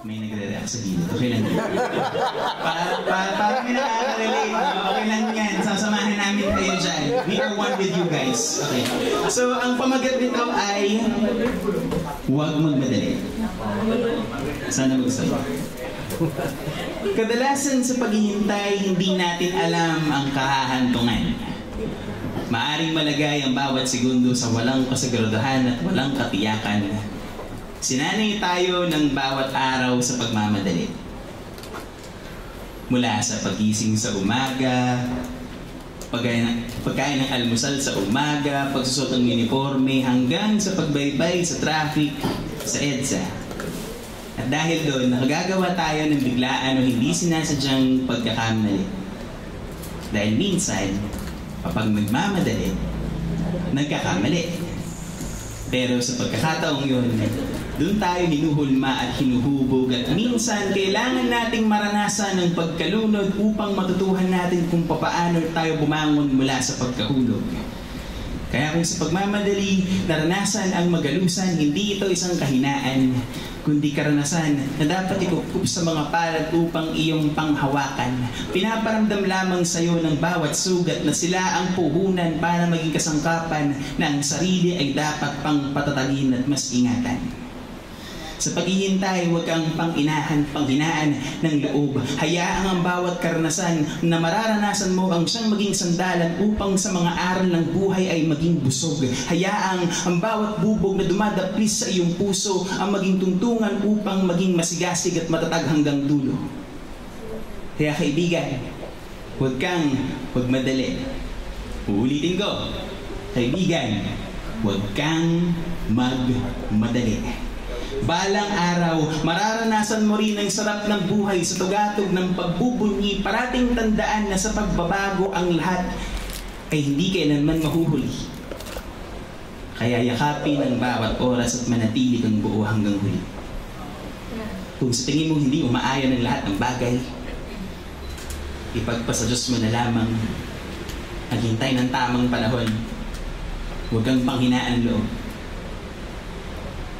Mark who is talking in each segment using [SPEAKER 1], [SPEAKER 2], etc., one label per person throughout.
[SPEAKER 1] May nagre-react sa gilid. Okay lang yan. Para may nakaka-relate. Okay lang yan. Sasamahan namin kayo dyan. We are one with you guys. Okay. So, ang pamagat nito ay huwag magmadali. Sana magsabi. Kadalasan sa paghihintay, hindi natin alam ang kahahantungan. Maaring malagay ang bawat segundo sa walang kasiguraduhan at walang katiyakan. Sinanay tayo ng bawat araw sa pagmamadali. Mula sa pagising sa umaga, pagkain ng almusal sa umaga, pagsusot ng uniforme, hanggang sa pagbaybay sa traffic, sa EDSA. At dahil doon, nakagagawa tayo ng biglaan o hindi sinasadyang pagkakamali. Dahil minsan, kapag nagmamadali, nagkakamali. Pero sa pagkakataong yun, doon tayo hinuhulma at hinuhubog at minsan kailangan nating maranasan ng pagkalunod upang matutuhan natin kung papaano tayo bumangon mula sa pagkahulog. Kaya kung sa pagmamadali, naranasan ang magalusan, hindi ito isang kahinaan, kundi karanasan na dapat ikukup sa mga palad upang iyong panghawakan. Pinaparamdam lamang sa iyo ng bawat sugat na sila ang puhunan para maging kasangkapan na ang sarili ay dapat pang patatagin at mas ingatan. Sa paghihintay, huwag kang panghinaan ng loob. Hayaang ang bawat karanasan na mararanasan mo ang siyang maging sandalan upang sa mga aral ng buhay ay maging busog. Hayaang ang bawat bubog na dumadaplis sa iyong puso ang maging tuntungan upang maging masigasig at matatag hanggang dulo. Kaya kaibigan, huwag kang magmadali. Uulitin ko, kaibigan, huwag kang magmadali. Balang araw, mararanasan mo rin ang sarap ng buhay sa tugatog ng pagbubunyi. Parating tandaan na sa pagbabago ang lahat ay hindi kailanman mahuhuli. Kaya yakapin ang bawat oras at manatili kang buo hanggang huli. Kung sa tingin mo hindi umaayon ang lahat ng bagay, ipagpasa Diyos mo na lamang. Naghintay ng tamang panahon. Huwag kang panghinaan loob.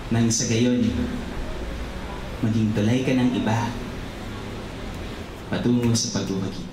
[SPEAKER 1] Nang sa gayon, maging tulay ka ng iba patungo sa pagluwagi.